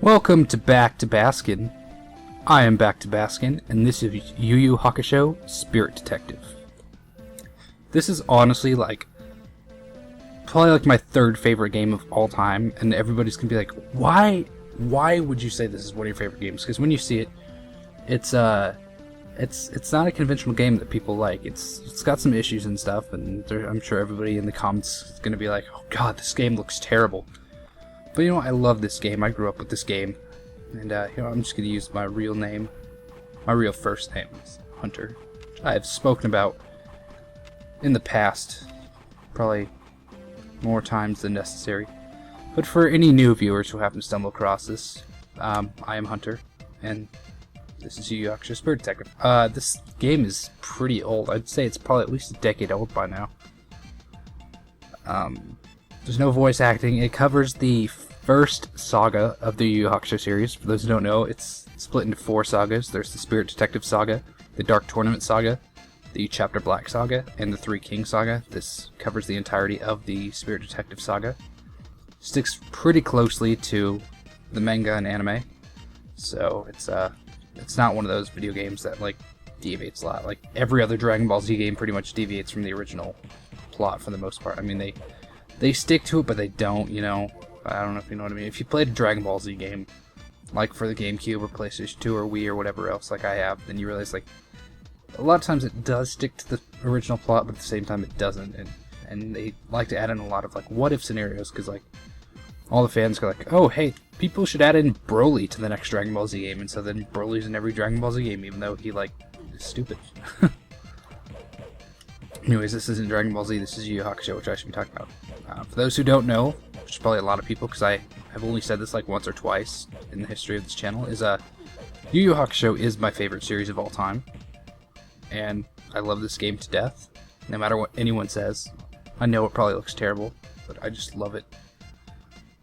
Welcome to Back to Baskin. I am Back to Baskin, and this is Yu Yu Hakusho Spirit Detective. This is honestly probably my third favorite game of all time, and everybody's gonna be like, why would you say this is one of your favorite games? Because when you see it, it's not a conventional game that people like. It's got some issues and stuff, and I'm sure everybody in the comments is gonna be like, oh god, this game looks terrible. But you know, I love this game. I grew up with this game, and I'm just gonna use my real name. My real first name is Hunter. I have spoken about in the past, probably more times than necessary. But for any new viewers who happen to stumble across this, I am Hunter, and this is Yu Yu Hakusho Spirit Detective. This game is pretty old. I'd say it's probably at least a decade old by now. There's no voice acting. It covers the first saga of the Yu Yu Hakusho series. For those who don't know, it's split into 4 sagas. There's the Spirit Detective Saga, the Dark Tournament Saga, the Chapter Black Saga, and the Three Kings Saga. This covers the entirety of the Spirit Detective Saga. Sticks pretty closely to the manga and anime, so it's not one of those video games that deviates a lot. Like every other Dragon Ball Z game pretty much deviates from the original plot for the most part. I mean, they stick to it, but they don't, you know. I don't know if you know what I mean. If you played a Dragon Ball Z game, like for the GameCube or PlayStation 2 or Wii or whatever else like I have, then you realize a lot of times it does stick to the original plot, but at the same time it doesn't. And they like to add in a lot of what if scenarios, because all the fans go oh hey, people should add in Broly to the next Dragon Ball Z game, and so then Broly's in every Dragon Ball Z game, even though he is stupid. Anyways, this isn't Dragon Ball Z, this is Yu Yu Hakusho, which I should be talking about. For those who don't know, which is probably a lot of people, because I have only said this once or twice in the history of this channel, is Yu Yu Hakusho is my favorite series of all time, and I love this game to death. No matter what anyone says, I know it probably looks terrible, but I just love it.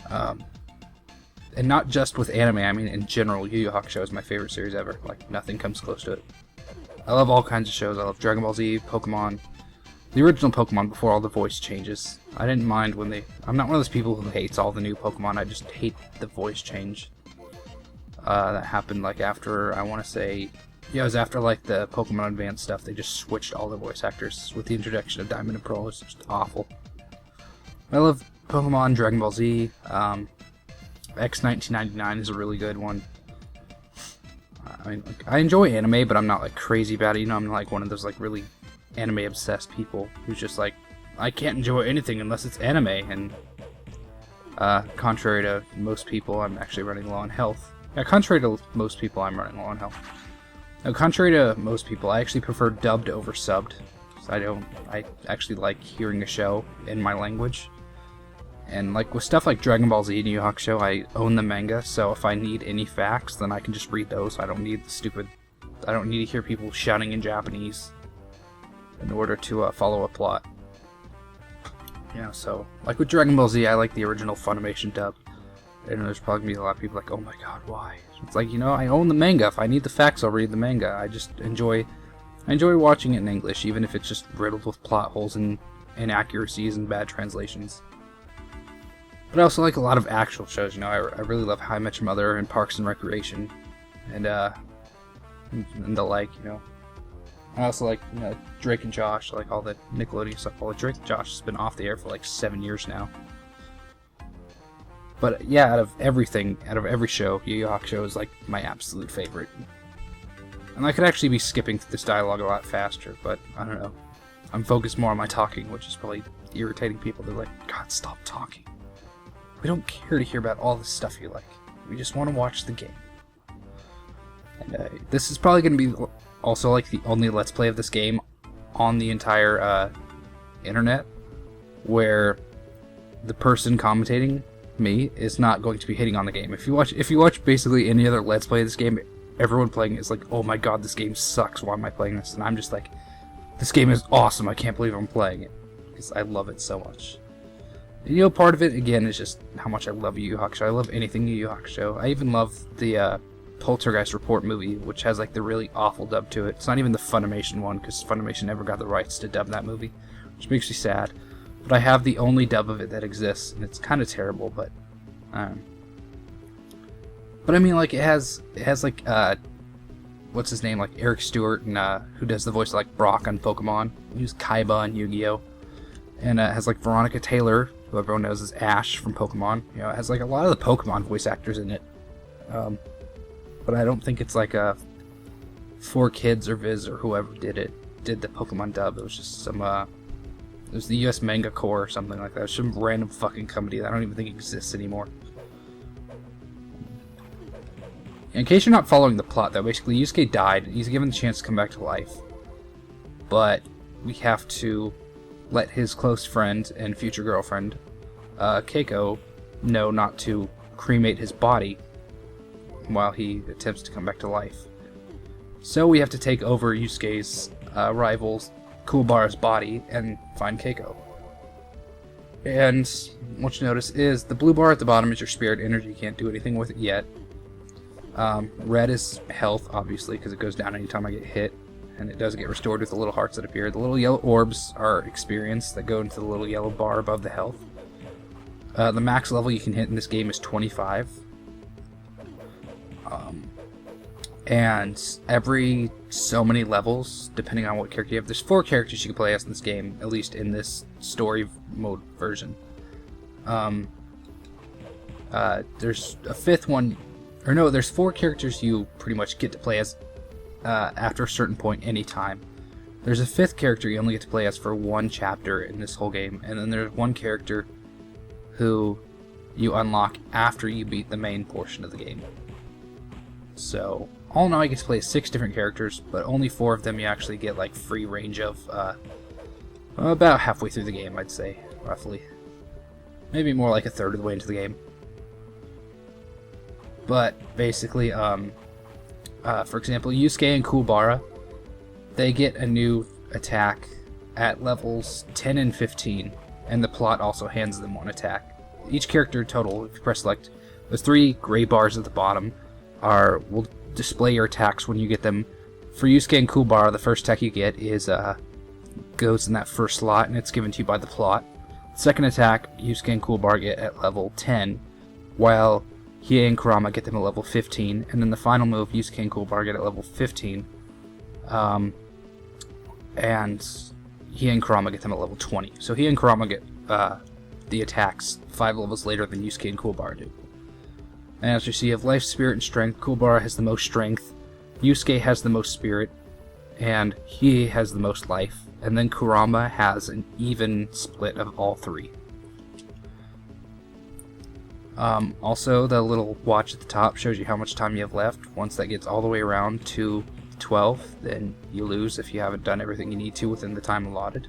And not just with anime, I mean in general, Yu Yu Hakusho is my favorite series ever. Nothing comes close to it. I love all kinds of shows. I love Dragon Ball Z, Pokemon, the original Pokemon before all the voice changes. I didn't mind when I'm not one of those people who hates all the new Pokemon. I just hate the voice change that happened after, I want to say, yeah, it was after the Pokemon Advance stuff. They just switched all the voice actors with the introduction of Diamond and Pearl. It's just awful. I love Pokemon, Dragon Ball Z. X1999 is a really good one. I mean, I enjoy anime, but I'm not crazy about it. You know, I'm not one of those really anime obsessed people who's just I can't enjoy anything unless it's anime. And contrary to most people, I'm actually running low on health. Yeah, contrary to most people, I'm running low on health. Now, contrary to most people, I actually prefer dubbed over subbed. I actually like hearing a show in my language. And with stuff like Dragon Ball Z and Yu Yu Hakusho, I own the manga, so if I need any facts, then I can just read those. I don't need I don't need to hear people shouting in Japanese in order to follow a plot. Yeah, so with Dragon Ball Z, I like the original Funimation dub. And there's probably gonna be a lot of people oh my god, why? It's I own the manga. If I need the facts, I'll read the manga. I enjoy watching it in English, even if it's just riddled with plot holes and inaccuracies and bad translations. But I also like a lot of actual shows, you know. I really love How I Met Your Mother and Parks and Recreation, and the you know. I also like Drake and Josh, all the Nickelodeon stuff. Well, Drake and Josh has been off the air for 7 years now. But yeah, out of every show, Yu Yu Hakusho is my absolute favorite. And I could actually be skipping through this dialogue a lot faster, but I don't know. I'm focused more on my talking, which is probably irritating people. They're God, stop talking. We don't care to hear about all this stuff you like. We just want to watch the game. And this is probably going to be also the only Let's Play of this game on the entire internet, where the person commentating, me, is not going to be hitting on the game. If you watch basically any other Let's Play of this game, everyone playing it is oh my god, this game sucks. Why am I playing this? And I'm just this game is awesome. I can't believe I'm playing it because I love it so much. You know, part of it, again, is just how much I love Yu Yu Hakusho. I love anything Yu Yu Hakusho. I even love the Poltergeist Report movie, which has the really awful dub to it. It's not even the Funimation one, because Funimation never got the rights to dub that movie, which makes me sad. But I have the only dub of it that exists, and it's kind of terrible, but But I mean, like, it has like, what's his name? Like, Eric Stewart, and, who does the voice of, like, Brock on Pokemon. He was Kaiba on Yu-Gi-Oh! And it has, like, Veronica Taylor, who everyone knows as Ash from Pokemon. You know, it has, like, a lot of the Pokemon voice actors in it. But I don't think it's, like, For Kids or Viz or whoever did the Pokemon dub. It was just some, it was the US Manga Corps or something like that. It was some random fucking company that I don't even think exists anymore. In case you're not following the plot, though, basically Yusuke died. He's given the chance to come back to life. But we have to let his close friend and future girlfriend, Keiko, know not to cremate his body while he attempts to come back to life. So we have to take over Yusuke's rival, Kuwabara's body, and find Keiko. And what you notice is the blue bar at the bottom is your spirit energy. You can't do anything with it yet. Red is health, obviously, because it goes down anytime I get hit, and it does get restored with the little hearts that appear. The little yellow orbs are experience that go into the little yellow bar above the health. The max level you can hit in this game is 25. And every so many levels, depending on what character you have, there's 4 characters you can play as in this game, at least in this story mode version. There's a 5th one, or no, there's 4 characters you pretty much get to play as after a certain point anytime. There's a 5th character you only get to play as for 1 chapter in this whole game, and then there's 1 character who you unlock after you beat the main portion of the game. So, all in all, you get to play 6 different characters, but only 4 of them you actually get like free range of about halfway through the game, I'd say, roughly. Maybe more like a third of the way into the game. But basically, for example, Yusuke and Kuwabara, they get a new attack at levels 10 and 15, and the plot also hands them 1 attack. Each character total, if you press select, those 3 gray bars at the bottom will display your attacks when you get them. For Yusuke and Kuwabara, the first attack you get is goes in that first slot, and it's given to you by the plot. Second attack, Yusuke and Kuwabara get at level 10, while Hiei and Kurama get them at level 15, and then the final move, Yusuke and Kuwabara get at level 15, and Hiei and Kurama get them at level 20. So Hiei and Kurama get the attacks 5 levels later than Yusuke and Kuwabara do. And as you see, you have life, spirit, and strength. Kuwabara has the most strength, Yusuke has the most spirit, and Hiei has the most life, and then Kurama has an even split of all 3. Also, the little watch at the top shows you how much time you have left. Once that gets all the way around to 12, then you lose if you haven't done everything you need to within the time allotted.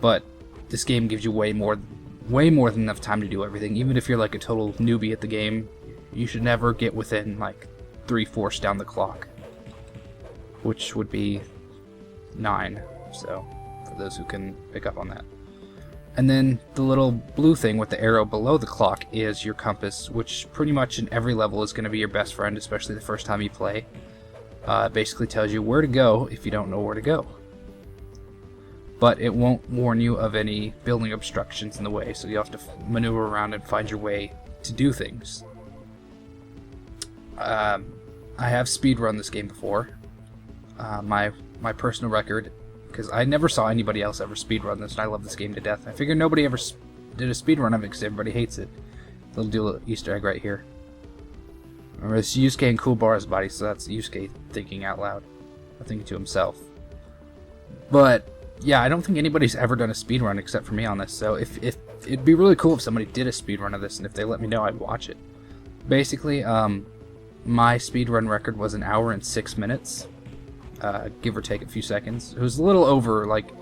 But this game gives you way more than enough time to do everything. Even if you're like a total newbie at the game, you should never get within like 3/4 down the clock, which would be 9. So, for those who can pick up on that. And then the little blue thing with the arrow below the clock is your compass, which pretty much in every level is going to be your best friend, especially the first time you play. It basically tells you where to go if you don't know where to go. But it won't warn you of any building obstructions in the way, so you have to maneuver around and find your way to do things. I have speedrun this game before. My personal record, because I never saw anybody else ever speedrun this, and I love this game to death. I figured nobody ever did a speedrun of it because everybody hates it. Little Easter egg right here. Remember, it's Yusuke and Kuwabara's body, so that's Yusuke thinking out loud. Or thinking to himself. But yeah, I don't think anybody's ever done a speedrun except for me on this, so if it'd be really cool if somebody did a speedrun of this, and if they let me know, I'd watch it. Basically, my speedrun record was 1 hour and 6 minutes, give or take a few seconds. It was a little over, like,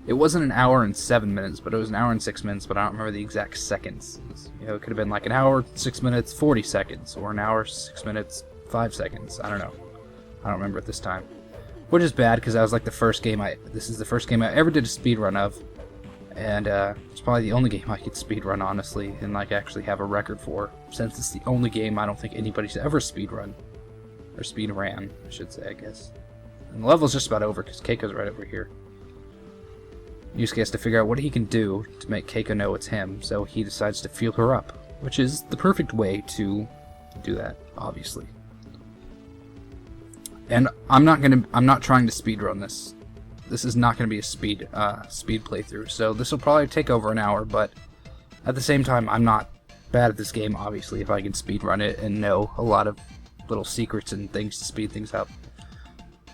it wasn't 1 hour and 7 minutes, but it was 1 hour and 6 minutes, but I don't remember the exact seconds. You know, it could have been like 1 hour, 6 minutes, 40 seconds, or 1 hour, 6 minutes, 5 seconds. I don't know. I don't remember at this time. Which is bad, because that was like this is the first game I ever did a speedrun of, and it's probably the only game I could speedrun, honestly, and like actually have a record for, since it's the only game I don't think anybody's ever speedrun, or speedran, I should say, I guess. And the level's just about over, because Keiko's right over here. Yusuke has to figure out what he can do to make Keiko know it's him, so he decides to feel her up, which is the perfect way to do that, obviously. And I'm not trying to speedrun this. This is not gonna be a speed playthrough. So this will probably take over an hour, but at the same time, I'm not bad at this game, obviously, if I can speedrun it and know a lot of little secrets and things to speed things up.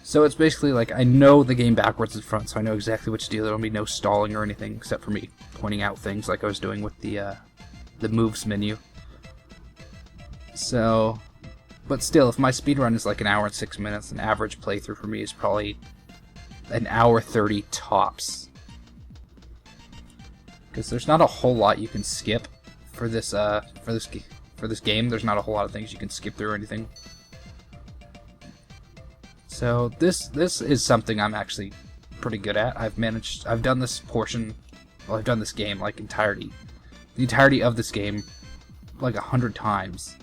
So it's basically like I know the game backwards and front, so I know exactly what to do. There'll be no stalling or anything, except for me pointing out things like I was doing with the moves menu. So, but still, if my speedrun is like an hour and 6 minutes, an average playthrough for me is probably an hour 30 tops. Because there's not a whole lot you can skip for this game. There's not a whole lot of things you can skip through or anything. So this is something I'm actually pretty good at. I've done this portion, well, I've done this game like the entirety of this game like 100 times.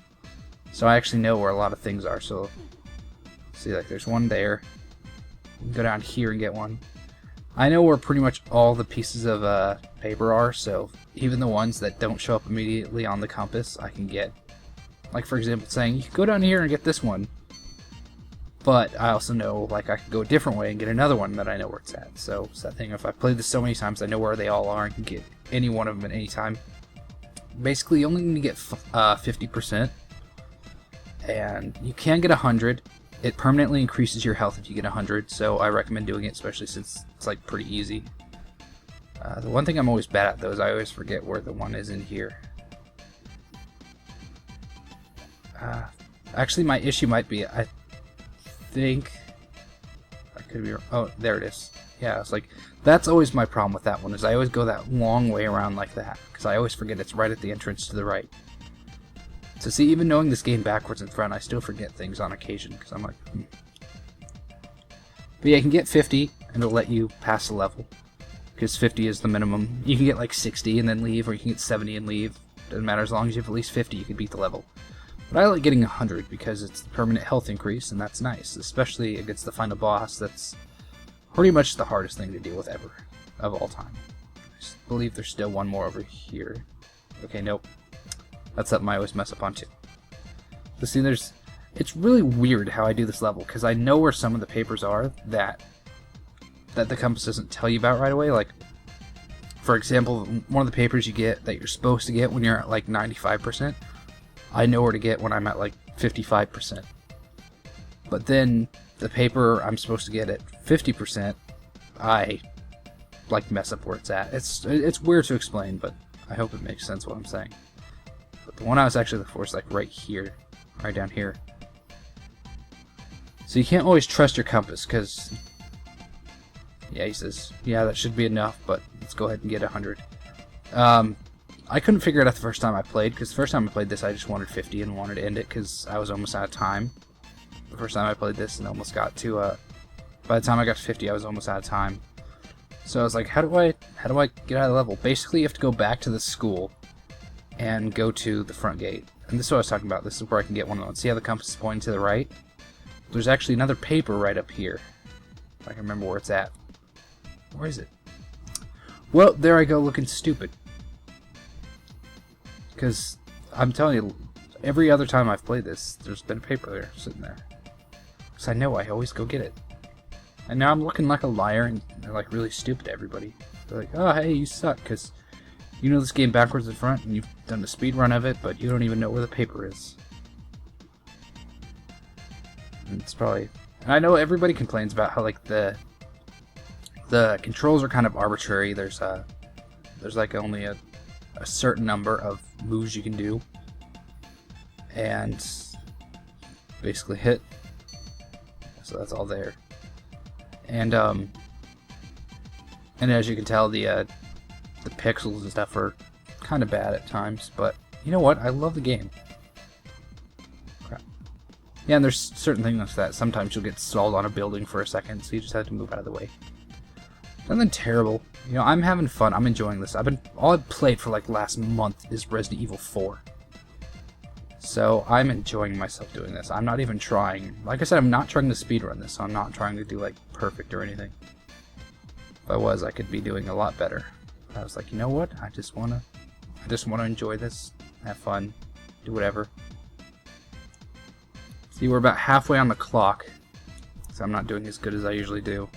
So I actually know where a lot of things are. So see, like there's one there. You can go down here and get one. I know where pretty much all the pieces of paper are, so even the ones that don't show up immediately on the compass, I can get. Like for example, saying you can go down here and get this one. But I also know, like, I could go a different way and get another one that I know where it's at. So it's that thing, if I've played this so many times, I know where they all are and can get any one of them at any time. Basically, you only need to get 50%. And you can get 100. It permanently increases your health if you get 100, so I recommend doing it, especially since it's, like, pretty easy. The one thing I'm always bad at, though, is I always forget where the one is in here. Actually, my issue might be, I think I could be wrong. Oh, there it is. Yeah, it's like that's always my problem with that one, is I always go that long way around like that because I always forget it's right at the entrance to the right. So see, even knowing this game backwards and front, I still forget things on occasion because I'm like, But yeah, you can get 50 and it'll let you pass the level because 50 is the minimum. You can get like 60 and then leave, or you can get 70 and leave. Doesn't matter, as long as you have at least 50, you can beat the level. But I like getting 100 because it's the permanent health increase, and that's nice, especially against the final boss. That's pretty much the hardest thing to deal with ever, of all time. I believe there's still one more over here. Okay, nope. That's something I always mess up on too. But see, it's really weird how I do this level, because I know where some of the papers are that the compass doesn't tell you about right away. Like, for example, one of the papers you get that you're supposed to get when you're at like 95%, I know where to get when I'm at like 55%. But then the paper I'm supposed to get at 50%, I like mess up where it's at. It's weird to explain, but I hope it makes sense what I'm saying. But the one I was actually looking for is like right here, right down here. So you can't always trust your compass, because yeah, he says, yeah, that should be enough, but let's go ahead and get 100. I couldn't figure it out the first time I played, because the first time I played this I just wanted 50 and wanted to end it because I was almost out of time. The first time I played this and almost got to, by the time I got to 50 I was almost out of time. So I was like, how do I get out of the level? Basically you have to go back to the school and go to the front gate. And this is what I was talking about. This is where I can get one of those. See how the compass is pointing to the right? There's actually another paper right up here. If I can remember where it's at. Where is it? Well, there I go looking stupid. Because I'm telling you, every other time I've played this, there's been a paper there, sitting there. Because I know I always go get it. And now I'm looking like a liar and they're like really stupid to everybody. They're like, oh hey, you suck because you know this game backwards and front and you've done a speed run of it, but you don't even know where the paper is. And it's probably... And I know everybody complains about how like the controls are kind of arbitrary. There's like only a certain number of moves you can do, and basically hit. So that's all there. And as you can tell, the pixels and stuff are kind of bad at times, but you know what? I love the game. Crap. Yeah, and there's certain things like that. Sometimes you'll get stalled on a building for a second, so you just have to move out of the way. Nothing terrible. You know, I'm having fun. I'm enjoying this. All I've played for like last month is Resident Evil 4. So I'm enjoying myself doing this. I'm not even trying. Like I said, I'm not trying to speedrun this, so I'm not trying to do like perfect or anything. If I was, I could be doing a lot better. I was like, you know what? I just wanna enjoy this, have fun, do whatever. See, we're about halfway on the clock, so I'm not doing as good as I usually do.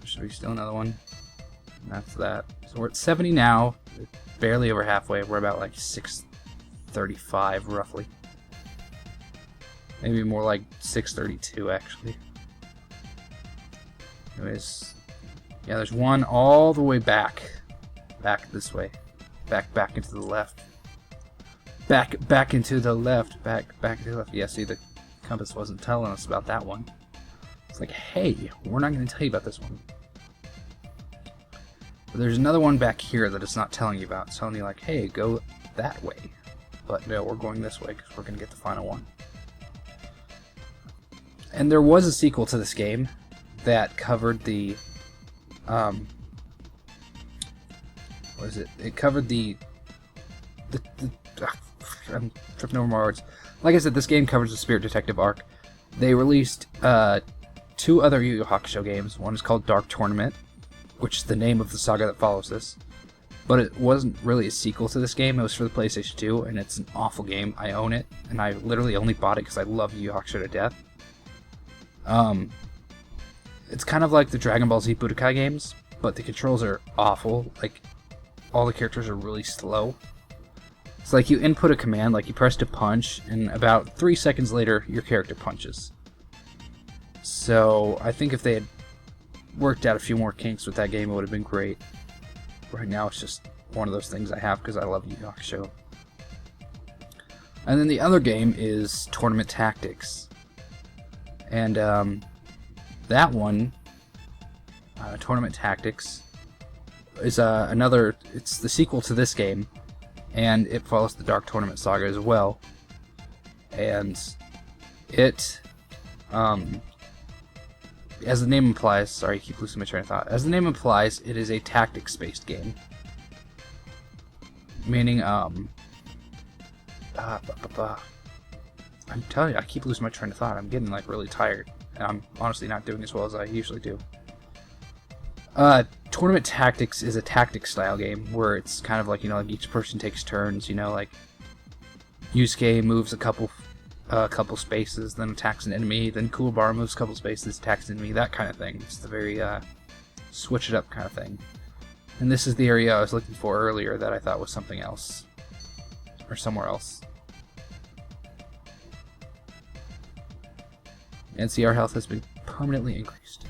Should we steal another one? And that's that. So we're at 70 now, barely over halfway. We're about like 6:35 roughly. Maybe more like 6:32 actually. Anyways, yeah, there's one all the way back this way, back into the left, back into the left, back into the left. Yeah, see, the compass wasn't telling us about that one. It's like, hey, we're not going to tell you about this one. But there's another one back here that it's not telling you about. It's telling you like, hey, go that way. But no, we're going this way because we're going to get the final one. And there was a sequel to this game that covered the, what is it? It covered I'm tripping over my words. Like I said, this game covers the Spirit Detective arc. They released 2 other Yu Yu Hakusho games. One is called Dark Tournament, which is the name of the saga that follows this. But it wasn't really a sequel to this game. It was for the PlayStation 2, and it's an awful game. I own it, and I literally only bought it because I love Yu Yu Hakusho to death. It's kind of like the Dragon Ball Z Budokai games, but the controls are awful. Like, all the characters are really slow. It's like you input a command, like you press to punch, and about 3 seconds later, your character punches. So, I think if they had worked out a few more kinks with that game, it would have been great. Right now, it's just one of those things I have because I love Yu Yu Hakusho. And then the other game is Tournament Tactics. And, that one, Tournament Tactics, is it's the sequel to this game, and it follows the Dark Tournament saga as well. And it, as the name implies, sorry, I keep losing my train of thought. As the name implies, it is a tactics-based game. Meaning, I'm telling you, I keep losing my train of thought. I'm getting, like, really tired. And I'm honestly not doing as well as I usually do. Tournament Tactics is a tactics-style game where it's kind of like, like each person takes turns, like Yusuke moves a couple spaces, then attacks an enemy, then Kuwabara moves a couple spaces, attacks an enemy, that kind of thing. It's the very, switch it up kind of thing. And this is the area I was looking for earlier that I thought was something else. Or somewhere else. And see, our health has been permanently increased.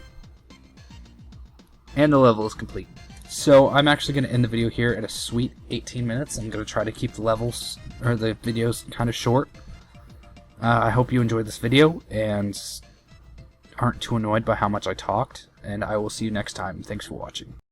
And the level is complete. So I'm actually going to end the video here at a sweet 18 minutes. I'm going to try to keep the levels, or the videos, kind of short. I hope you enjoyed this video and aren't too annoyed by how much I talked. And I will see you next time. Thanks for watching.